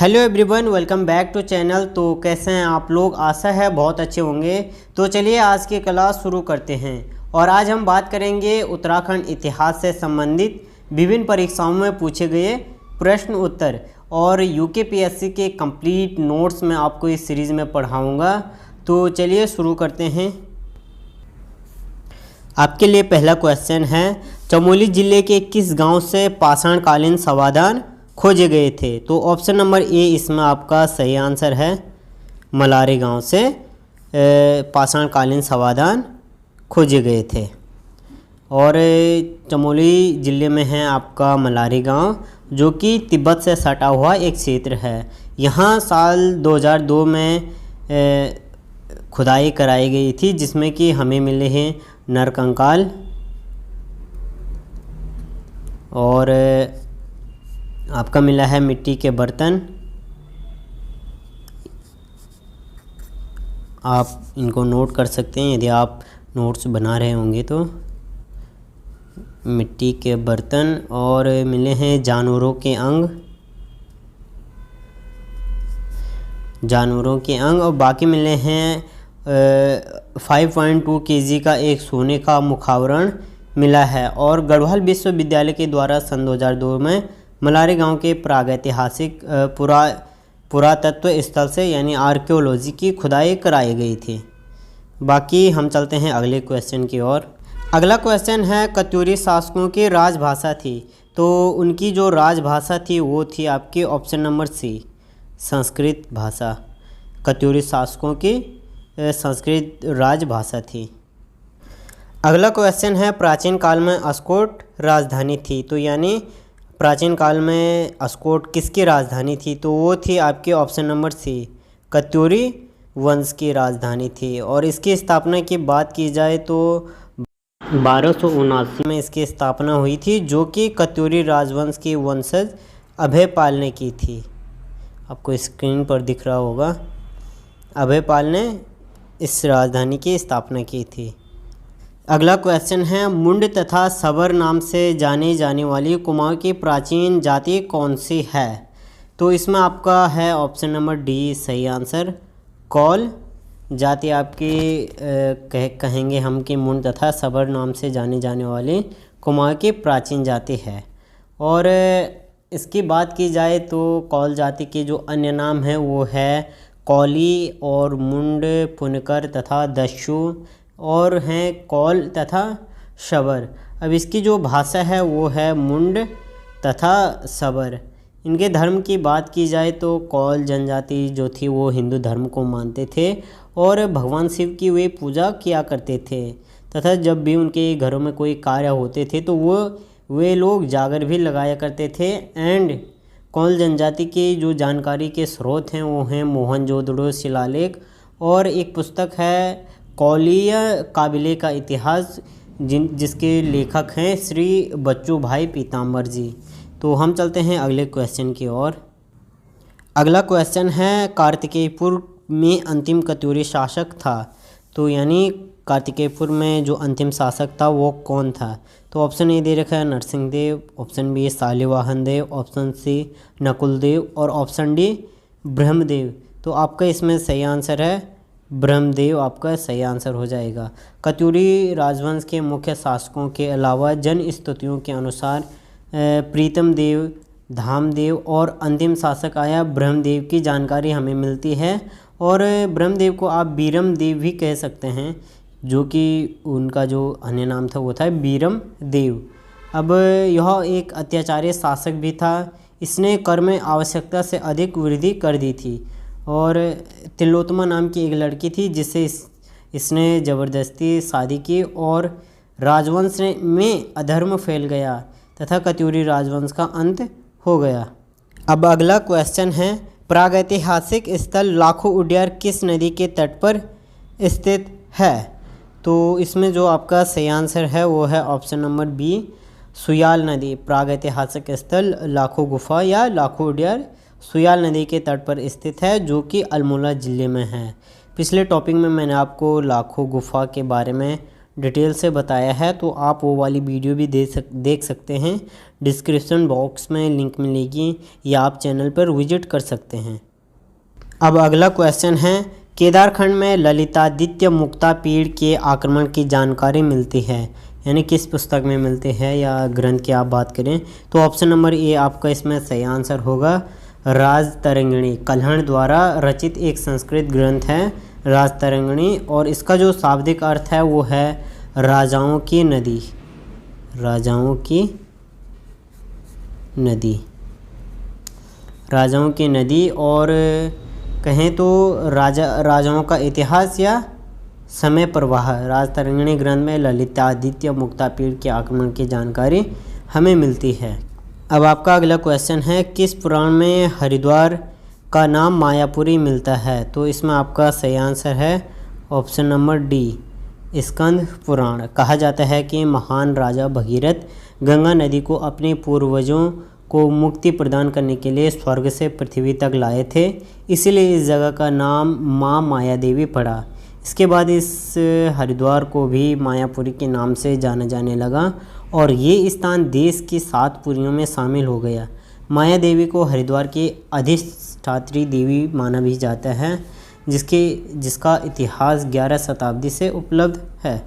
Hello everyone, welcome back to channel. तो कैसे हैं आप लोग? आशा है बहुत अच्छे होंगे। तो चलिए आज की क्लास शुरू करते हैं। और आज हम बात करेंगे उत्तराखंड इतिहास से संबंधित विभिन्न परीक्षाओं में पूछे गए प्रश्न उत्तर और यूकेपीएससी के कंप्लीट नोट्स में आपको इस सीरीज़ में पढ़ाऊँगा। तो चलिए शुरू करते हैं। आपके लिए पहला क्वेश्चन है, चमोली ज़िले के किस गांव से पाषाणकालीन समाधान खोजे गए थे? तो ऑप्शन नंबर ए इसमें आपका सही आंसर है। मलारी गांव से पाषाणकालीन समाधान खोजे गए थे। और चमोली ज़िले में है आपका मलारी गांव, जो कि तिब्बत से सटा हुआ एक क्षेत्र है। यहाँ साल 2002 में खुदाई कराई गई थी, जिसमें कि हमें मिले हैं नरकंकाल और आपका मिला है मिट्टी के बर्तन। आप इनको नोट कर सकते हैं यदि आप नोट्स बना रहे होंगे तो। मिट्टी के बर्तन और मिले हैं जानवरों के अंग, और बाकी मिले हैं 5.2 kg का एक सोने का मुखावरण मिला है। और गढ़वाल विश्वविद्यालय के द्वारा सन 2002 में मलारी गांव के प्रागैतिहासिक पुरातत्व स्थल से यानी आर्कियोलॉजी की खुदाई कराई गई थी। बाकी हम चलते हैं अगले क्वेश्चन की ओर। अगला क्वेश्चन है, कत्यूरी शासकों की राजभाषा थी। तो उनकी जो राजभाषा थी वो थी आपकी ऑप्शन नंबर सी, संस्कृत भाषा। कत्यूरी शासकों की संस्कृत राजभाषा थी। अगला क्वेश्चन है, प्राचीन काल में अस्कोट राजधानी थी। तो यानी प्राचीन काल में अस्कोट किसकी राजधानी थी? तो वो थी आपके ऑप्शन नंबर सी, कत्यूरी वंश की राजधानी थी। और इसकी स्थापना की बात की जाए तो 1279 में इसकी स्थापना हुई थी, जो कि कत्यूरी राजवंश की वंशज अभयपाल ने की थी। आपको स्क्रीन पर दिख रहा होगा, अभयपाल ने इस राजधानी की स्थापना की थी। अगला क्वेश्चन है, मुंड तथा सबर नाम से जानी जाने वाली कुमाऊं की प्राचीन जाति कौन सी है? तो इसमें आपका है ऑप्शन नंबर डी सही आंसर, कौल जाति आपकी कहेंगे हम कि मुंड तथा सबर नाम से जानी जाने वाली कुमाऊं की प्राचीन जाति है। और इसकी बात की जाए तो कौल जाति के जो अन्य नाम हैं वो है कौली और मुंड, पुनकर तथा दस्यु, और हैं कौल तथा शबर। अब इसकी जो भाषा है वो है मुंड तथा सबर। इनके धर्म की बात की जाए तो कौल जनजाति जो थी वो हिंदू धर्म को मानते थे और भगवान शिव की वे पूजा किया करते थे, तथा जब भी उनके घरों में कोई कार्य होते थे तो वे लोग जागर भी लगाया करते थे। एंड कौल जनजाति की जो जानकारी के स्रोत हैं वो हैं मोहनजोदड़ो शिलालेख, और एक पुस्तक है कौलीय काबिले का इतिहास, जिसके लेखक हैं श्री बच्चू भाई पीताम्बर जी। तो हम चलते हैं अगले क्वेश्चन की ओर। अगला क्वेश्चन है, कार्तिकेयपुर में अंतिम कत्यूरी शासक था। तो यानी कार्तिकेयपुर में जो अंतिम शासक था वो कौन था? तो ऑप्शन ए दे रखा है नरसिंह देव, ऑप्शन बी शालिवाहन देव, ऑप्शन सी नकुल देव, और ऑप्शन डी ब्रह्मदेव। तो आपका इसमें सही आंसर है ब्रह्मदेव, आपका सही आंसर हो जाएगा। कत्यूरी राजवंश के मुख्य शासकों के अलावा जन स्तुतियों के अनुसार प्रीतम देव, धामदेव और अंतिम शासक आया ब्रह्मदेव की जानकारी हमें मिलती है। और ब्रह्मदेव को आप बीरम देव भी कह सकते हैं, जो कि उनका जो अन्य नाम था वो था बीरम देव। अब यह एक अत्याचारी शासक भी था। इसने कर में आवश्यकता से अधिक वृद्धि कर दी थी। और तिलोत्तमा नाम की एक लड़की थी जिससे इसने ज़बरदस्ती शादी की और राजवंश में अधर्म फैल गया तथा कत्यूरी राजवंश का अंत हो गया। अब अगला क्वेश्चन है, प्रागैतिहासिक स्थल लाखो उड्यार किस नदी के तट पर स्थित है? तो इसमें जो आपका सही आंसर है वो है ऑप्शन नंबर बी, सुयाल नदी। प्रागैतिहासिक स्थल लाखो गुफा या लाखो उड्यार सुयाल नदी के तट पर स्थित है, जो कि अल्मोड़ा ज़िले में है। पिछले टॉपिक में मैंने आपको लाखो गुफा के बारे में डिटेल से बताया है, तो आप वो वाली वीडियो भी देख सकते हैं। डिस्क्रिप्शन बॉक्स में लिंक मिलेगी या आप चैनल पर विजिट कर सकते हैं। अब अगला क्वेश्चन है, केदारखंड में ललितादित्य मुक्तापीड़ के आक्रमण की जानकारी मिलती है, यानी किस पुस्तक में मिलते हैं या ग्रंथ की आप बात करें तो ऑप्शन नंबर ए आपका इसमें सही आंसर होगा। राजतरंगिणी कल्हण द्वारा रचित एक संस्कृत ग्रंथ है राजतरंगिणी, और इसका जो शाब्दिक अर्थ है वो है राजाओं की नदी। राजाओं की नदी, राजाओं की नदी, और कहें तो राजाओं का इतिहास या समय प्रवाह। राजतरंगिणी ग्रंथ में ललितादित्य मुक्तापीड़ के आक्रमण की जानकारी हमें मिलती है। अब आपका अगला क्वेश्चन है, किस पुराण में हरिद्वार का नाम मायापुरी मिलता है, तो इसमें आपका सही आंसर है option number D, Skanda Purana. कहा जाता है कि महान राजा भगीरथ गंगा नदी को अपने पूर्वजों को मुक्ति प्रदान करने के लिए स्वर्ग से पृथ्वी तक लाए थे, इसलिए इस जगह का नाम माँ माया देवी पड़ा। इसके बाद इस हरिद्वार को भी मायापुरी के नाम से जाना जाने लगा और ये स्थान देश की 7 पुरियों में शामिल हो गया। माया देवी को हरिद्वार की अधिष्ठात्री देवी माना भी जाता है, जिसका इतिहास 11 शताब्दी से उपलब्ध है।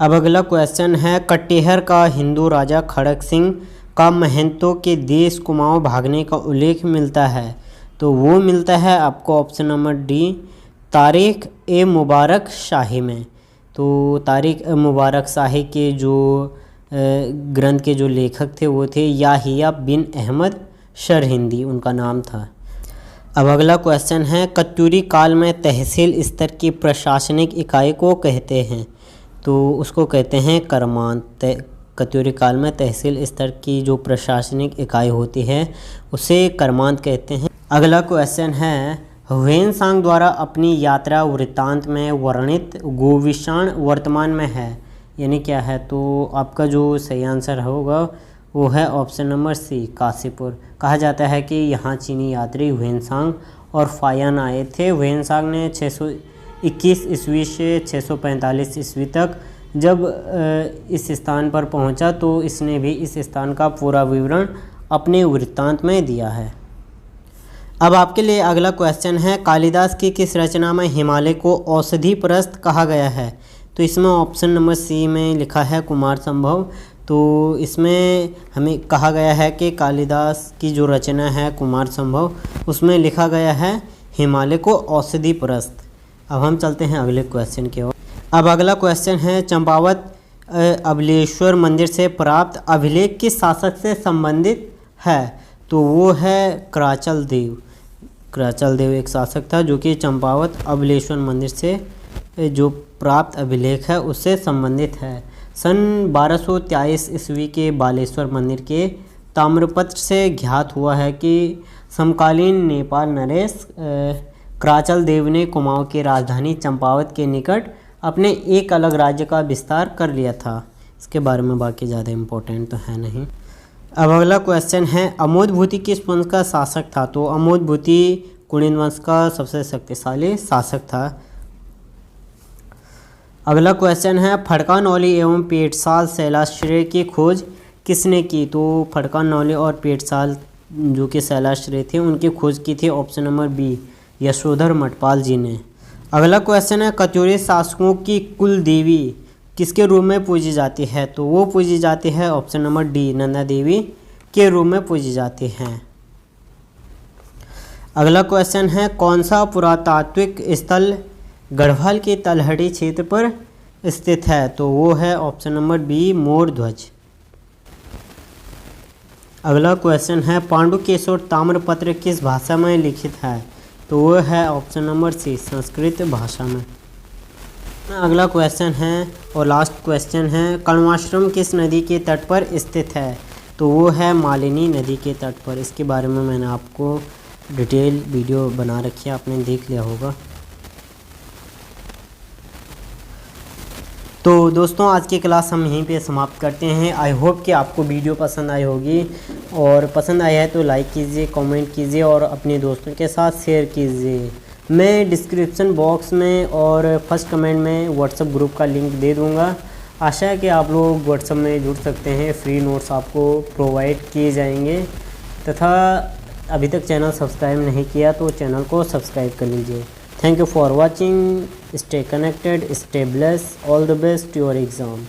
अब अगला क्वेश्चन है, कटिहार का हिंदू राजा खड़क सिंह का महंतों के देश कुमाऊं भागने का उल्लेख मिलता है, तो वो मिलता है आपको ऑप्शन नंबर डी, तारीख ए मुबारक शाही में। तो तारीख ए मुबारक शाही के जो ग्रंथ के जो लेखक थे वो थे याहिया बिन अहमद सरहिंदी, उनका नाम था। अब अगला क्वेश्चन है, कत्यूरी काल में तहसील स्तर की प्रशासनिक इकाई को कहते हैं, तो उसको कहते हैं कर्मांत। कत्यूरी काल में तहसील स्तर की जो प्रशासनिक इकाई होती है उसे कर्मांत कहते हैं। अगला क्वेश्चन है, ह्वेनसांग द्वारा अपनी यात्रा वृत्तांत में वर्णित गोविषाण वर्तमान में है, यानी क्या है, तो आपका जो सही आंसर होगा वो है ऑप्शन नंबर सी, काशीपुर। कहा जाता है कि यहाँ चीनी यात्री ह्वेनसांग और फायान आए थे। ह्वेनसांग ने 621 ईस्वी से 645 ईस्वी तक जब इस स्थान पर पहुँचा तो इसने भी इस स्थान का पूरा विवरण अपने वृत्तांत में दिया है। अब आपके लिए अगला क्वेश्चन है, कालिदास की किस रचना में हिमालय को औषधि परस्त कहा गया है, तो इसमें ऑप्शन नंबर सी में लिखा है कुमार संभव। तो इसमें हमें कहा गया है कि कालिदास की जो रचना है कुमार संभव, उसमें लिखा गया है हिमालय को औषधि परस्त। अब हम चलते हैं अगले क्वेश्चन की ओर। अब अगला क्वेश्चन है, चंपावत अबलेश्वर मंदिर से प्राप्त अभिलेख किस शासक से संबंधित है, तो वो है कराचल देव। कराचल देव एक शासक था जो कि चंपावत अबलेश्वर मंदिर से जो प्राप्त अभिलेख है उससे संबंधित है। सन 1223 ईस्वी के बालेश्वर मंदिर के ताम्रपत्र से ज्ञात हुआ है कि समकालीन नेपाल नरेश कराचल देव ने कुमाऊं की राजधानी चंपावत के निकट अपने एक अलग राज्य का विस्तार कर लिया था। इसके बारे में बाकी ज़्यादा इम्पोर्टेंट तो है नहीं। अब अगला क्वेश्चन है, अमोदभूति किस वंश का शासक था, तो अमोदभूति कुणिन वंश का सबसे शक्तिशाली शासक था। अगला क्वेश्चन है, फड़कानौली एवं पेटसाल शैलाश्रय की खोज किसने की, तो फड़कानौली और पेटसाल जो कि शैलाश्रय थे उनकी खोज की थी option number B, Yashodhar Mathpal ji ने। अगला क्वेश्चन है, कत्यूरी शासकों की कुल देवी किसके रूप में पूजी जाती है, तो वो पूजी जाती है option number D, Nanda Devi के रूप में पूजी जाती हैं। अगला क्वेश्चन है, कौन सा पुरातात्विक स्थल गढ़वाल के तलहटी क्षेत्र पर स्थित है, तो वो है ऑप्शन नंबर बी, मोर ध्वज। अगला क्वेश्चन है, पांडुकेश्वर ताम्रपत्र किस भाषा में लिखित है, तो वो है ऑप्शन नंबर सी, संस्कृत भाषा में। अगला क्वेश्चन है और लास्ट क्वेश्चन है, कण्वाश्रम किस नदी के तट पर स्थित है, तो वो है मालिनी नदी के तट पर। इसके बारे में मैंने आपको डिटेल वीडियो बना रखी है, आपने देख लिया होगा। तो दोस्तों आज की क्लास हम यहीं पे समाप्त करते हैं। आई होप कि आपको वीडियो पसंद आई होगी, और पसंद आया है तो लाइक कीजिए, कमेंट कीजिए और अपने दोस्तों के साथ शेयर कीजिए। मैं डिस्क्रिप्शन बॉक्स में और फर्स्ट कमेंट में व्हाट्सएप ग्रुप का लिंक दे दूँगा। आशा है कि आप लोग व्हाट्सएप में जुड़ सकते हैं, फ्री नोट्स आपको प्रोवाइड किए जाएंगे। तथा अभी तक चैनल सब्सक्राइब नहीं किया तो चैनल को सब्सक्राइब कर लीजिए। Thank you for watching, stay connected, stay blessed, all the best your exam.